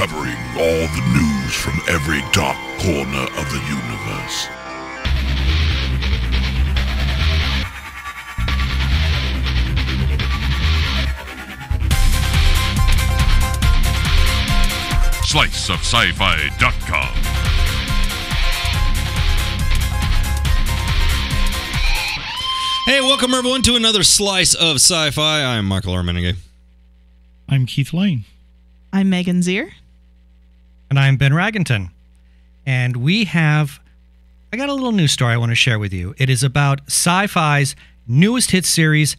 covering all the news from every dark corner of the universe. SliceofSciFi.com. Hey, welcome everyone to another Slice of Sci-Fi. I'm Michael Armenegay. I'm Keith Lane. I'm Megan Zier. And I'm Ben Ragenton. And I got a little news story I want to share with you. It is about Syfy's newest hit series,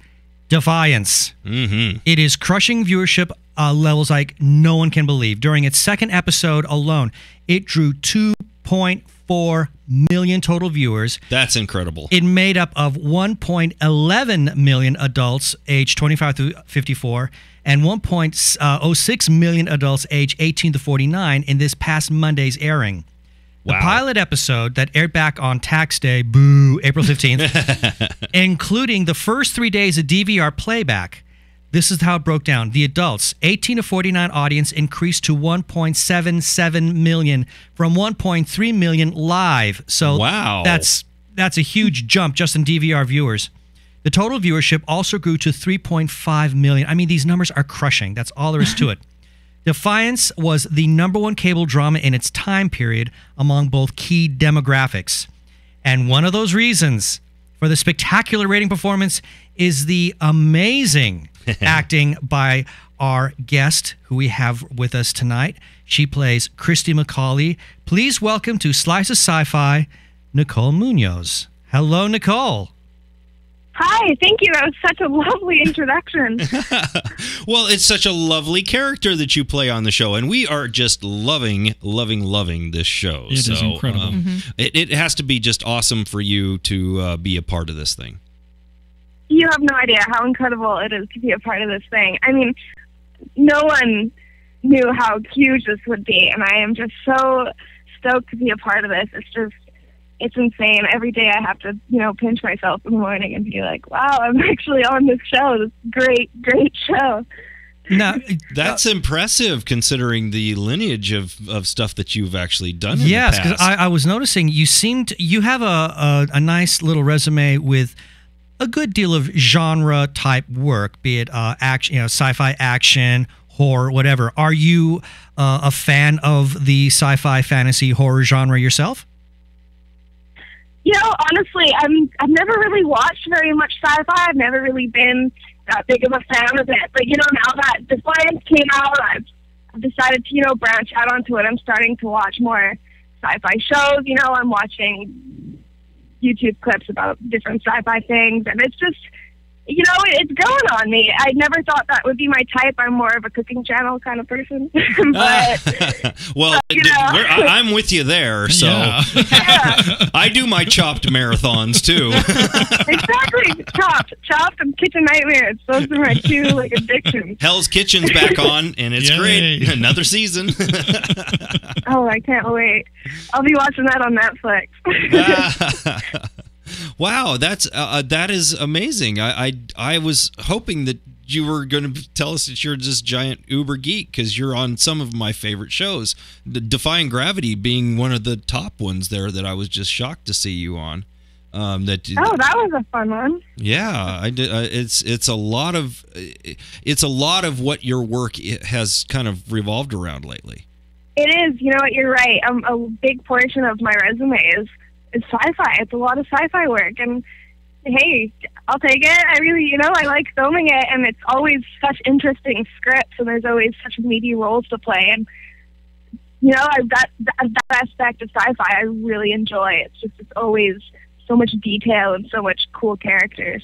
Defiance. Mm-hmm. It is crushing viewership levels like no one can believe. During its second episode alone, it drew 2.4 million total viewers. That's incredible. It made up of 1.11 million adults aged 25 to 54 and 1.06 million adults aged 18 to 49 in this past Monday's airing. The pilot episode that aired back on tax day, April 15th, including the first 3 days of DVR playback. This is how it broke down. The adults, 18 to 49 audience increased to 1.77 million from 1.3 million live. So that's a huge jump just in DVR viewers. The total viewership also grew to 3.5 million. I mean, these numbers are crushing. That's all there is to it. Defiance was the #1 cable drama in its time period among both key demographics. And one of those reasons for the spectacular rating performance is the amazing acting by our guest who we have with us tonight. She plays Christie McCawley. Please welcome to Slice of Sci-Fi, Nicole Munoz. Hello, Nicole. Hi, thank you. That was such a lovely introduction. Well, it's such a lovely character that you play on the show, and we are just loving this show. It is incredible. It has to be just awesome for you to be a part of this thing. You have no idea how incredible it is to be a part of this thing. I mean, no one knew how huge this would be, and I am just so stoked to be a part of this. It's insane. Every day I have to, pinch myself in the morning and be like, wow, I'm actually on this show. This great show. Now, that's impressive considering the lineage of stuff that you've actually done in the past. Yes, because I was noticing you have a nice little resume with a good deal of genre type work, be it action, sci-fi action, horror, whatever. Are you a fan of the sci-fi fantasy horror genre yourself? Honestly, I've never really watched very much sci-fi. I've never really been that big of a fan of it. But, now that Defiance came out, I've decided to, branch out onto it. I'm starting to watch more sci-fi shows. I'm watching YouTube clips about different sci-fi things. And it's just, it's growing on me. I never thought that would be my type. I'm more of a cooking channel kind of person. Well, I'm with you there. So I do my Chopped marathons too. Exactly, Chopped, and Kitchen Nightmares. Those are my two addictions. Hell's Kitchen's back on, and it's great. Another season. Oh, I can't wait. I'll be watching that on Netflix. Wow, that is amazing. I was hoping that you were going to tell us that you're just giant uber geek because you're on some of my favorite shows. Defying Gravity being one of the top ones there that I was just shocked to see you on. That was a fun one. Yeah, I did. It's a lot of what your work has kind of revolved around lately. It is. You know what? You're right. A big portion of my resume is sci-fi. It's a lot of sci-fi work, and hey, I'll take it. I really, I like filming it, and it's always such interesting scripts, and there's always such meaty roles to play, and that aspect of sci-fi I really enjoy. It's always so much detail and so much cool characters.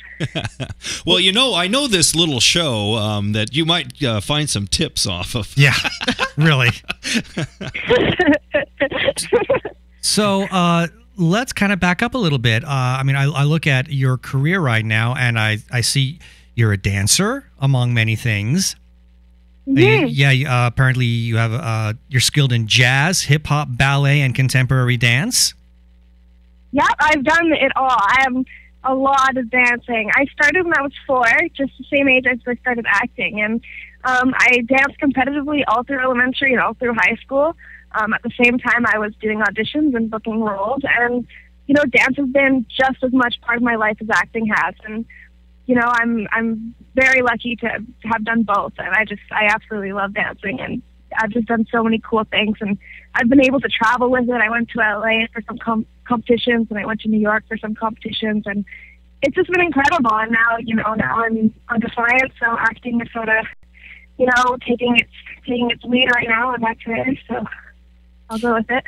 Well, I know this little show that you might find some tips off of. Yeah, really. So, let's kind of back up a little bit. I look at your career right now, and I see you're a dancer, among many things. Apparently you have you're skilled in jazz, hip hop, ballet, and contemporary dance. Yeah, I've done it all. I am a lot of dancing. I started when I was 4, just the same age as I started acting, and I danced competitively all through elementary and all through high school. At the same time, I was doing auditions and booking roles, and dance has been just as much part of my life as acting has. And I'm very lucky to have done both, and I absolutely love dancing, and I've just done so many cool things, and I've been able to travel with it. I went to LA for some competitions, and I went to New York for some competitions, and it's just been incredible. And now, now I'm on Defiance, so acting is sort of, taking its lead right now in my career, so I'll go with it.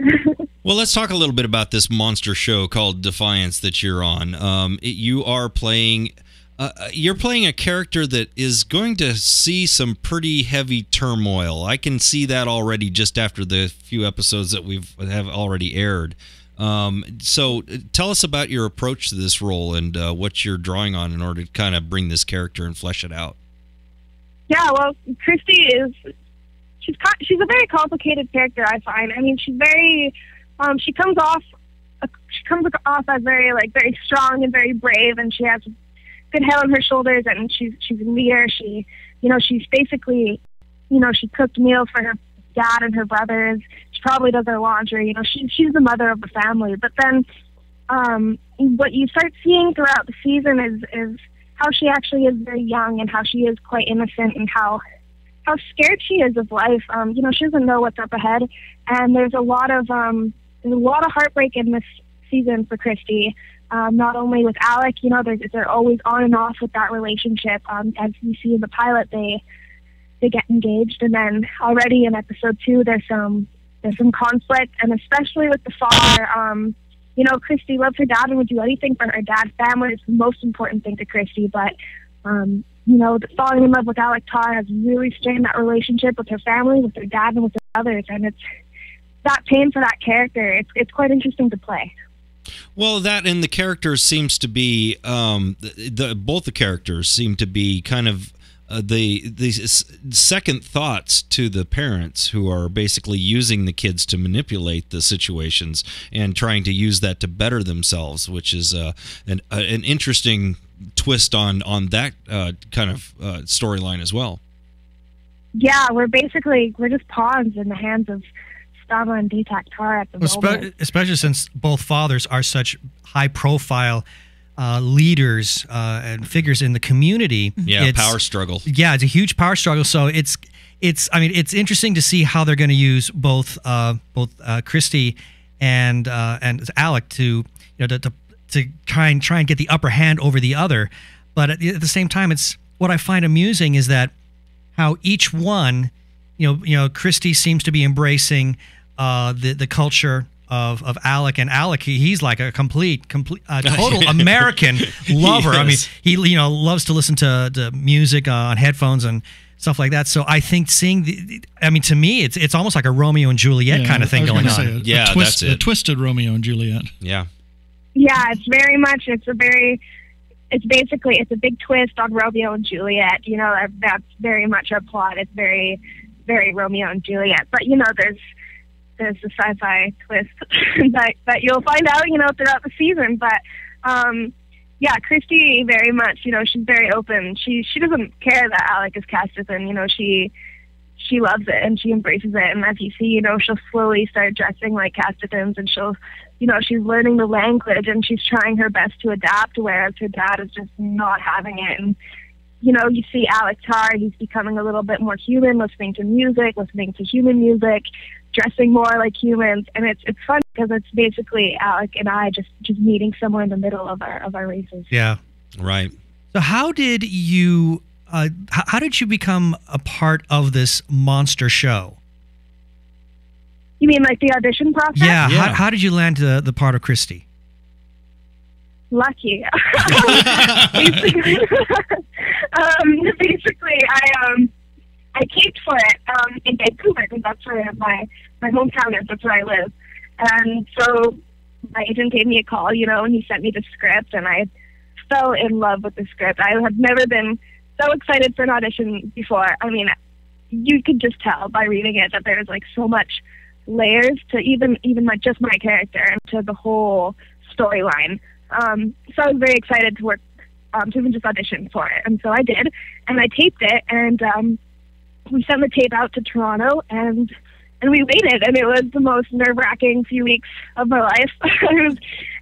Well, let's talk a little bit about this monster show called Defiance that you're on. You are playing... you're playing a character that is going to see some pretty heavy turmoil. I can see that already just after the few episodes that have already aired. So tell us about your approach to this role and what you're drawing on in order to kind of bring this character and flesh it out. Yeah, well, Christie she's a very complicated character, I find. I mean, she's very she comes off as very strong and very brave, and she has good head on her shoulders, and she's a leader. She's basically, she cooked meals for her dad and her brothers. She probably does their laundry. She's the mother of the family. But then, what you start seeing throughout the season is how she actually is very young, and how she is quite innocent, and how scared she is of life. She doesn't know what's up ahead, and there's a lot of heartbreak in this season for Christie. Not only with Alec, they're always on and off with that relationship. As you see in the pilot, they get engaged, and then already in episode 2, there's some conflict, and especially with the father. Christie loves her dad and would do anything for her dad's family. It's the most important thing to Christie, but falling in love with Alec Tarr has really strained that relationship with her family, with her dad, and with her brothers, and it's that pain for that character. It's quite interesting to play. Well, that and the characters seems to be both the characters seem to be kind of the second thoughts to the parents, who are basically using the kids to manipulate the situations and trying to use that to better themselves, which is an interesting twist on that kind of storyline as well. Yeah, we're just pawns in the hands of Stava and Deepak Tarr at the moment. Especially since both fathers are such high-profile leaders and figures in the community. Yeah, power struggle. Yeah, it's a huge power struggle. So it's interesting to see how they're going to use both Christie and Alec to try and get the upper hand over the other. But at the same time, it's what I find amusing is that how each one, Christie seems to be embracing the culture of Alec, and Alec, he's like a complete total American lover. I mean, he loves to listen to music on headphones and stuff like that. So I think seeing to me, it's almost like a Romeo and Juliet kind of thing going on. That's it. A twisted Romeo and Juliet. Yeah. Yeah, it's very much. It's a big twist on Romeo and Juliet. That's very much our plot. It's very, very Romeo and Juliet. But there's the sci-fi twist that you'll find out, throughout the season. But yeah, Christie very much, she's very open. She doesn't care that Alec is Casterton. She loves it and she embraces it. And as you see, she'll slowly start dressing like Castertons, and she'll, she's learning the language and she's trying her best to adapt, whereas her dad is just not having it. And you see Alec Tarr, he's becoming a little bit more human, listening to music, listening to human music, dressing more like humans, and it's fun because it's basically Alec and I just meeting somewhere in the middle of our races. Yeah, right. So how did you become a part of this monster show? You mean like the audition process? Yeah. How did you land the part of Christie? Lucky. Basically, I taped for it in Vancouver, because that's where my hometown is. That's where I live. And so my agent gave me a call, and he sent me the script, and I fell in love with the script. I have never been so excited for an audition before. I mean, you could just tell by reading it that there's so much layers to even just my character and to the whole storyline. So I was very excited to work, to even just audition for it. And so I did, and I taped it, and we sent the tape out to Toronto, and we waited, and it was the most nerve-wracking few weeks of my life.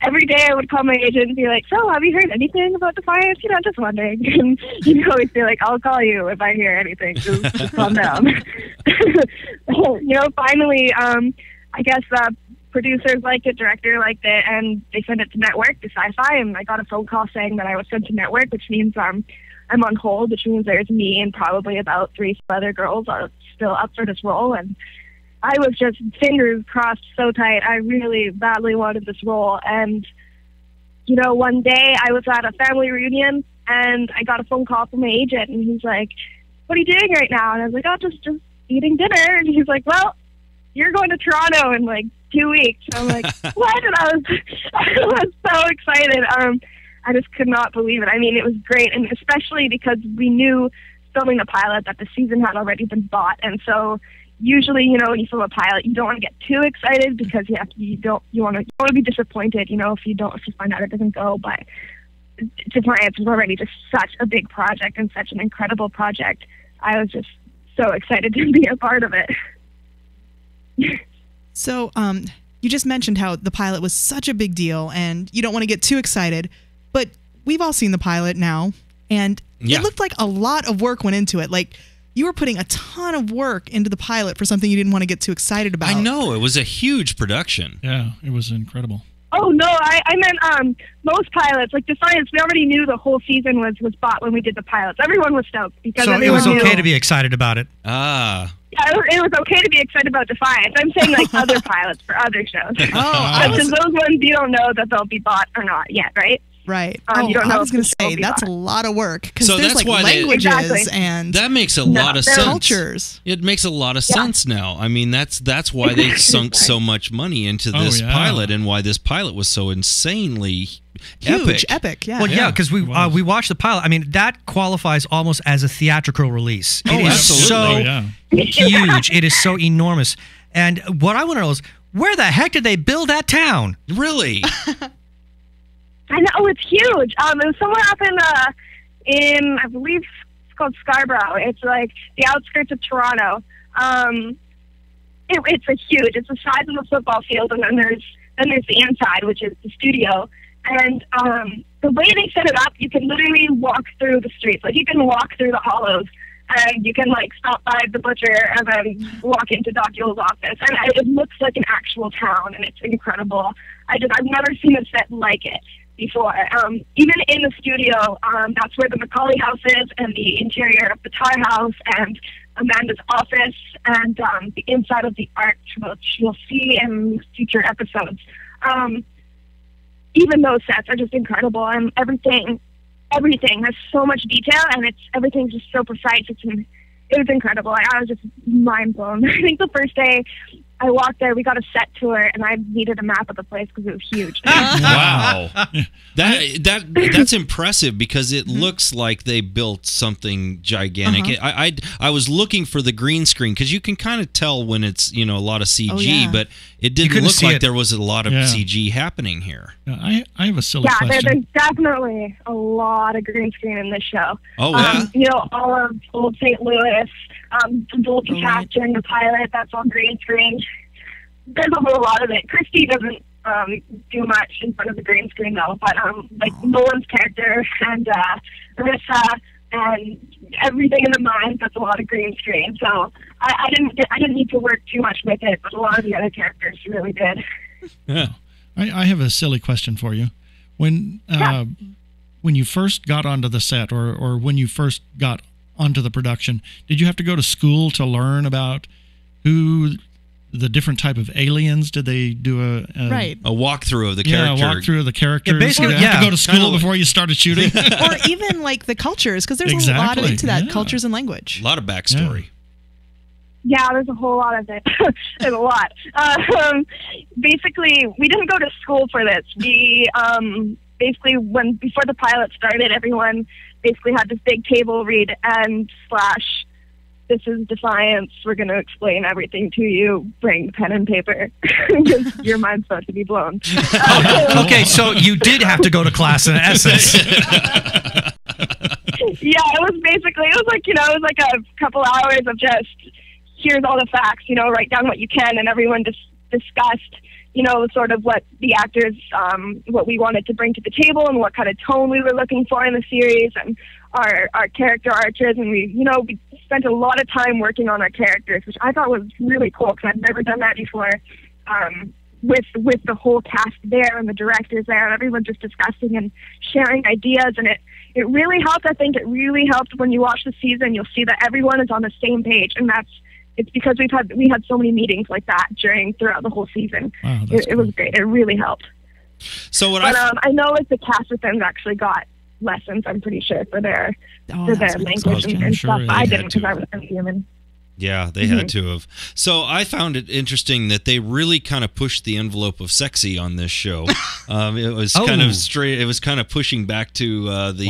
Every day I would call my agent and be like, so have you heard anything about Defiance? Just wondering. And he'd always be like, I'll call you if I hear anything. Just calm down. Finally, I guess producers liked it, director liked it, and they sent it to network, to Syfy, and I got a phone call saying that I was sent to network, which means I'm on hold, which means there's me and probably about 3 other girls are still up for this role, and I was just fingers crossed so tight. I really badly wanted this role. And, one day I was at a family reunion and I got a phone call from my agent, and he's like, what are you doing right now? And I was like, oh, just eating dinner. And he's like, well, you're going to Toronto in like 2 weeks. And I'm like, what? And I was so excited. I just could not believe it. I mean, it was great. And especially because we knew filming the pilot that the season had already been bought. And so usually, when you film a pilot, you don't want to get too excited because you want to be disappointed, if you find out it doesn't go. But Defiance was already just such a big project and such an incredible project. I was just so excited to be a part of it. So, you just mentioned how the pilot was such a big deal, and you don't want to get too excited. But we've all seen the pilot now, and it looked like a lot of work went into it. Like, you were putting a ton of work into the pilot for something you didn't want to get too excited about. I know. It was a huge production. Yeah, it was incredible. Oh, no, I meant most pilots, like Defiance, we already knew the whole season was bought when we did the pilots. Everyone was stoked. Because so it was okay to be excited about it? Ah. Yeah, it was okay to be excited about Defiance. I'm saying like other pilots for other shows. Because those ones you don't know that they'll be bought or not yet, right? Right. You don't know I was going to say, that's a lot of work. Because there's like languages and that makes a lot of sense. Cultures. It makes a lot of sense now. I mean, that's why they sunk so much money into this pilot and why this pilot was so insanely epic. Yeah. Well, because we watched the pilot. I mean, that qualifies almost as a theatrical release. It is so huge. It is so enormous. And what I want to know is, where the heck did they build that town? Really? I know, it's huge. It was somewhere up in I believe it's called Scarborough. It's like the outskirts of Toronto. It's it's the size of a football field, and then there's the inside, which is the studio. And the way they set it up, you can literally walk through the streets. Like, you can walk through the hollows, and you can like stop by the butcher and then walk into Doc Yule's office, and it looks like an actual town, and it's incredible. I've never seen a set like it before. Even in the studio, that's where the McCawley house is, and the interior of the Tar house, and Amanda's office, and the inside of the arch, which you'll see in future episodes. Even those sets are just incredible, and everything has so much detail, and everything's just so precise. It was incredible. I was just mind blown. I think the first day I walked there, we got a set tour, and I needed a map of the place because it was huge. Wow. That's impressive, because it looks like they built something gigantic. I was looking for the green screen, because you can kind of tell when it's a lot of CG, but it didn't look like there was a lot of CG happening here. I have a silly question. Yeah, there's definitely a lot of green screen in this show. Oh, yeah? All of Old St. Louis, the Dolby cast during the pilot, that's all green screen. There's a whole lot of it. Christie doesn't do much in front of the green screen, though, but like Nolan's character and Marissa and everything in the mines, that's a lot of green screen. So I didn't need to work too much with it, but a lot of the other characters really did. Yeah. I have a silly question for you. When you first got onto the set, or when you first got onto the production, did you have to go to school to learn about the different type of aliens? Did they do a walkthrough of the character? Yeah, a walkthrough of the characters. Yeah, basically, you have to go to school before you started shooting? Or even like the cultures, because there's a lot of it to that, cultures and language. A lot of backstory. Yeah, there's a whole lot of it. There's a lot. Basically, we didn't go to school for this. We before the pilot started, everyone basically had this big table read and / this is Defiance. We're going to explain everything to you. Bring pen and paper. Because your mind's about to be blown. Okay, so you did have to go to class in essence. Yeah, it was like, you know, it was like a couple hours of just, here's all the facts, you know, write down what you can, and everyone just discussed, you know, sort of what the actors, what we wanted to bring to the table and what kind of tone we were looking for in the series, and our character arches, and we spent a lot of time working on our characters, which I thought was really cool because I've never done that before, with the whole cast there and the directors there and everyone just discussing and sharing ideas, and it really helped. I think it really helped when you watch the season. You'll see that everyone is on the same page, and it's because we had so many meetings like that throughout the whole season. Wow, it was great. It really helped. So I know like the cast with them actually got lessons, I'm pretty sure, for their language and stuff. I didn't because I was human. Yeah, they had to have. So I found it interesting that they really kind of pushed the envelope of sexy on this show. It was kind of straight. It was kind of pushing back to the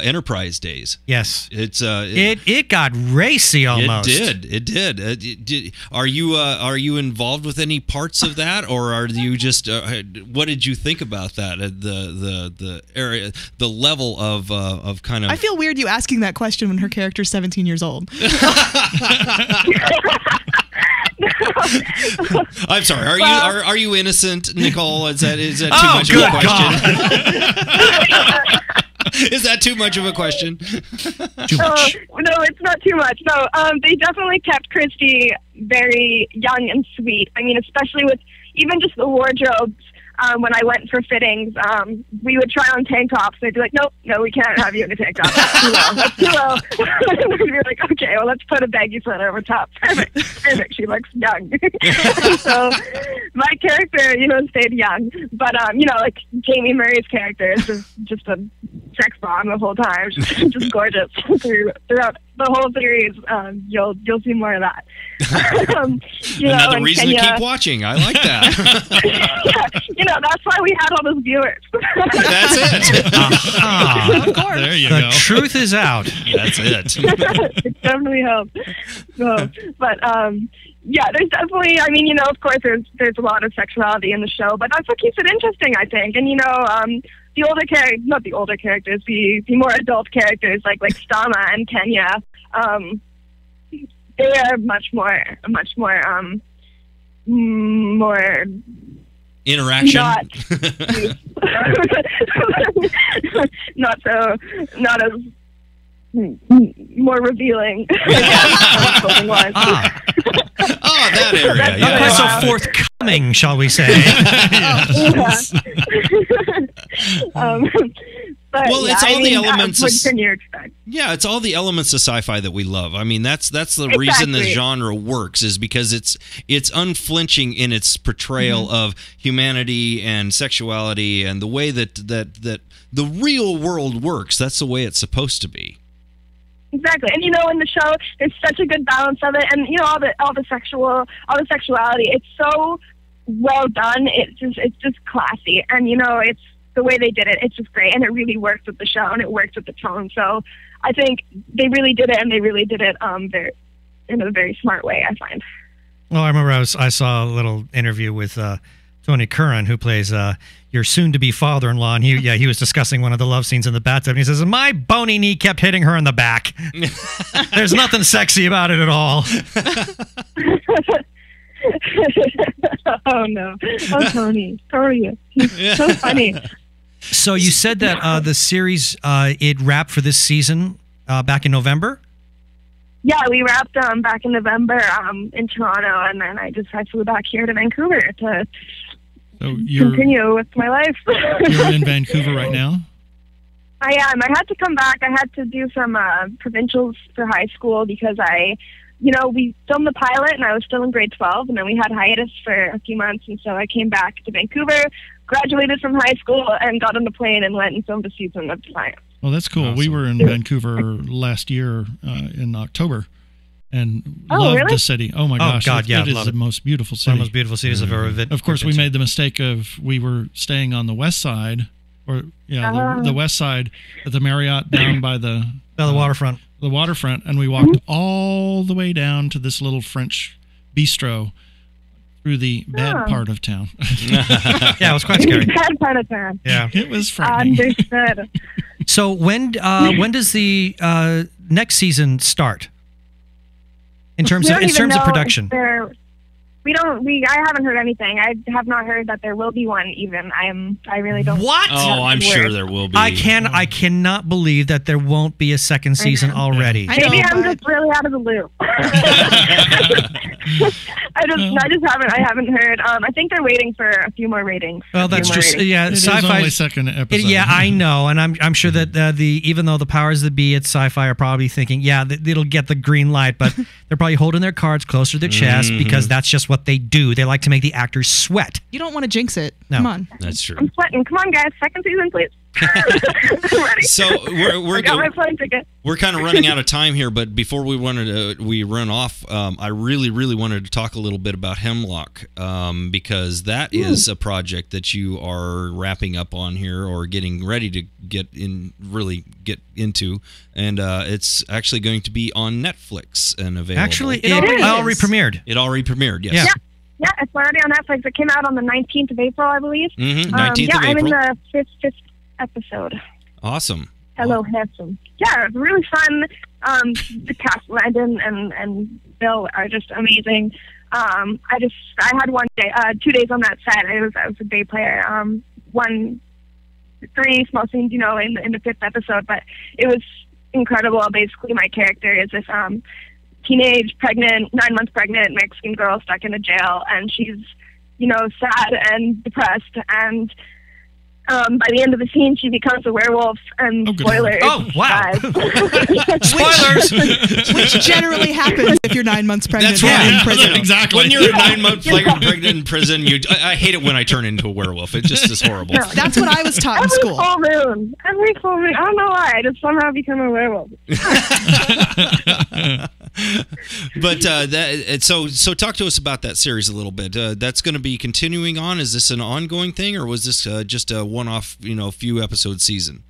Enterprise days. Yes, it got racy almost. It did. Are you involved with any parts of that, or are you just? What did you think about that? The area, the level of kind of. I feel weird you asking that question when her character's 17 years old. I'm sorry. Are you innocent, Nicole? Is that too much of a question? Is that too much of a question? Too much. No, it's not too much. No, they definitely kept Christie very young and sweet. I mean, especially with even just the wardrobes. When I went for fittings, we would try on tank tops. They'd be like, nope, no, we can't have you in a tank top. That's too low. That's too low. And we'd be like, okay, well, let's put a baggy sweater over top. Perfect. She looks young. So my character, stayed young. But, like Jamie Murray's character is just a sex bomb the whole time. Just gorgeous throughout the whole series. You'll see more of that. Another reason to keep watching. I like that. Yeah, that's why we had all those viewers. That's it. Of course. There you the go. truth is out. That's it. It definitely helped. So, but there's definitely. I mean, of course, there's a lot of sexuality in the show, but that's what keeps it interesting, I think. And the older characters, not the older characters, the more adult characters like Stama and Kenya, they are much more interaction. Not as more revealing. That area. Not quite so forthcoming, shall we say? But, it's all the elements. What can you expect? Yeah, it's all the elements of sci-fi that we love. I mean, that's the reason the genre works, is because it's unflinching in its portrayal of humanity and sexuality and the way that the real world works. That's the way it's supposed to be. Exactly, and in the show, there's such a good balance of it, and all the sexuality. It's so well done. It's just classy, and it's the way they did it. It's just great, and it really works with the show, and it works with the tone. So I think they really did it, and they really did it in a very smart way, I find. Well, I remember I saw a little interview with Tony Curran, who plays your soon-to-be father-in-law, and he was discussing one of the love scenes in the bathtub, and he says, my bony knee kept hitting her in the back. There's nothing sexy about it at all. Oh, no. Oh, Tony. He's so funny. So you said that the series, it wrapped for this season back in November? Yeah, we wrapped back in November in Toronto, and then I flew back here to Vancouver to continue with my life. You're in Vancouver right now? I am. I had to come back. I had to do some provincials for high school because we filmed the pilot and I was still in grade 12, and then we had hiatus for a few months, and so I came back to Vancouver, graduated from high school, and got on the plane and went and filmed a season of Defiance. Well, that's cool. Awesome. We were in Vancouver last year in October and loved the city. Oh, my gosh. God, it is the most beautiful city. One of the most beautiful cities I've ever visited. Of course, we made the mistake of we were staying on the west side, the west side at the Marriott down by the waterfront. The waterfront, and we walked all the way down to this little French bistro through the bad part of town. Yeah, it was quite scary. Bad part of town. Yeah, it was frightening. Understood. So when does the next season start? In terms of production. I haven't heard anything. I have not heard that there will be one even. I really don't. What? Oh, I'm sure there will be. I cannot believe that there won't be a second season already. Maybe I'm just really out of the loop. I haven't heard. I think they're waiting for a few more ratings. Well, that's just Sci-Fi only second episode. I know, and I'm sure that even though the powers that be at Syfy are probably thinking, it'll get the green light, but they're probably holding their cards close to their chest because that's just what they do. They like to make the actors sweat. You don't want to jinx it. No. Come on. That's true. I'm sweating. Come on, guys. Second season, please. I'm ready. So I got my plane ticket. We're kind of running out of time here, but before we run off, I really wanted to talk a little bit about Hemlock because that is a project that you are wrapping up on here or getting ready to get into, and it's actually going to be on Netflix and available. Actually, it already premiered. It already premiered. Yes. Yeah, it's already on Netflix. It came out on the 19th of April, I believe. 19th of April. I'm in the fifth episode. Awesome. Hello, handsome. Yeah, it's really fun. The cast, Landon and Bill, are just amazing. I had 2 days on that set. I was a day player. 3 small scenes, in the 5th episode, but it was incredible. Basically, my character is this teenage, 9 months pregnant Mexican girl stuck in a jail, and she's, sad and depressed, and by the end of the scene, she becomes a werewolf, and spoilers. Oh, wow. Spoilers! Which generally happens if you're 9 months pregnant. That's right. In prison. Exactly. When you're 9 months pregnant in prison, I hate it when I turn into a werewolf. It just is horrible. No, that's what I was taught in school. Every full moon. I don't know why. I just somehow become a werewolf. But so talk to us about that series a little bit. That's going to be continuing on. Is this an ongoing thing, or was this just a one-off, few episode season?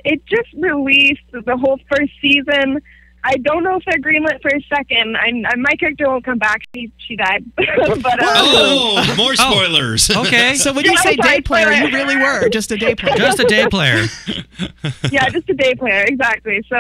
It just released the whole first season. I don't know if they're greenlit for a second. My character won't come back. She died. But more spoilers. Okay. So when you say day player, you really were just a day player. Just a day player. Yeah, just a day player, exactly. So,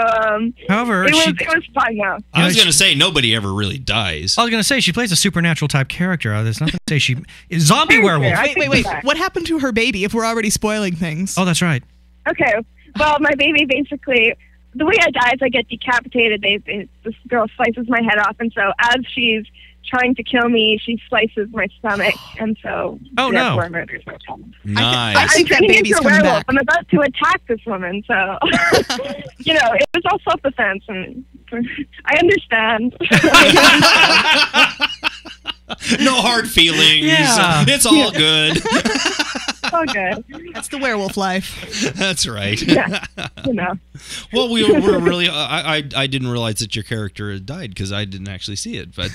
however, it was fun though. I was going to say nobody ever really dies. I was going to say she plays a supernatural type character. There's nothing to say she is zombie werewolf. Wait. What happened to her baby? If we're already spoiling things. Oh, that's right. Okay. Well, my baby basically. The way I die is I get decapitated. This girl slices my head off, and so as she's trying to kill me, she slices my stomach, and so therefore murders my child. Nice. I think that baby's coming back. I'm about to attack this woman, so it was all self-defense, and I understand. No hard feelings. Yeah. It's all good. All good. That's the werewolf life. That's right. Yeah. Well, we were really. I didn't realize that your character had died because I didn't actually see it. But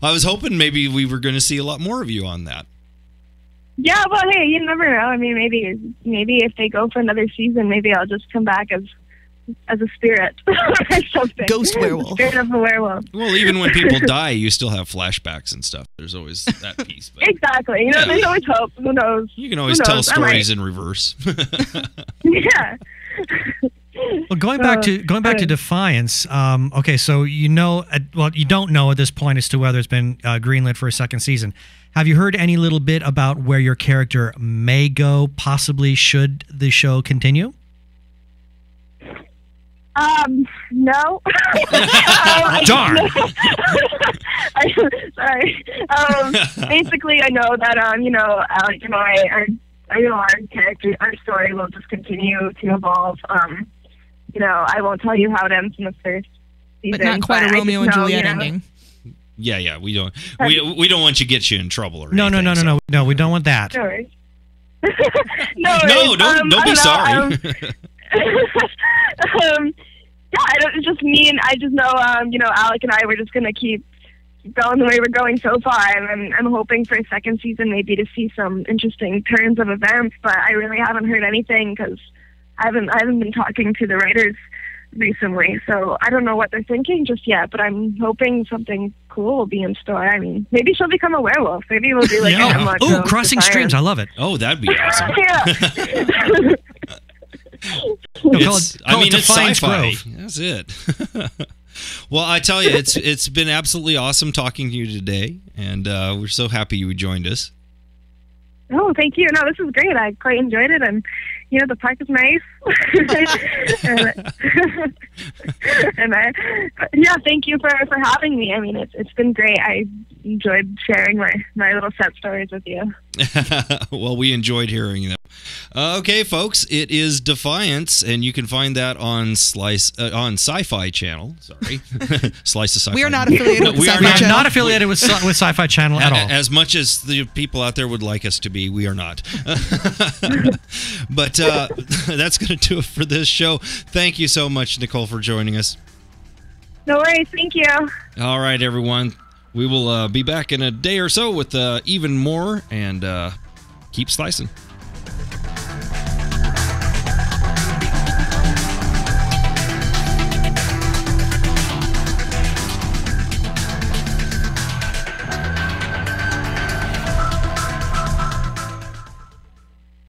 I was hoping maybe we were going to see a lot more of you on that. Yeah, well, hey, you never know. I mean, maybe if they go for another season, maybe I'll just come back as a spirit or something. Ghost werewolf. Spirit of a werewolf. Well, even when people die, you still have flashbacks and stuff. There's always that piece. But exactly. There's always hope. Who knows? You can always tell stories in reverse. Yeah. Well, going back to Defiance. Okay, so you don't know at this point as to whether it's been greenlit for a second season. Have you heard any little bit about where your character may go, possibly should the show continue? No. Darn. Sorry. Basically, I know that Alec and I know our character, our story will just continue to evolve. I won't tell you how it ends in the first season, but not quite a Romeo and Juliet ending. Yeah, we don't want to get you in trouble or no, anything. No, we don't want that. No, don't be sorry. It's just me, and I just know, Alec and I were just gonna keep going the way we're going so far, and I'm hoping for a second season maybe to see some interesting turns of events. But I really haven't heard anything because I haven't been talking to the writers recently. So I don't know what they're thinking just yet, but I'm hoping something cool will be in store. I mean, maybe she'll become a werewolf. Maybe we'll do like an Hemlock Ooh, Grove crossing streams. I love it. Oh, that'd be awesome. Yeah. It's Defiance sci-fi. Grove. That's it. Well, I tell you, it's been absolutely awesome talking to you today, and we're so happy you joined us. Oh, thank you. No, this is great. I quite enjoyed it, and the park is nice. Thank you for having me. I mean, it's been great. I enjoyed sharing my little set stories with you. Well, we enjoyed hearing them. Okay, folks, it is Defiance, and you can find that on Syfy channel. Sorry, Slice of Sci-Fi. We are not affiliated with Syfy channel. Not affiliated with Syfy channel at all. As much as the people out there would like us to be, we are not. But that's going to do it for this show. Thank you so much, Nicole, for joining us. No worries. Thank you. All right, everyone. We will be back in a day or so with even more, and keep slicing.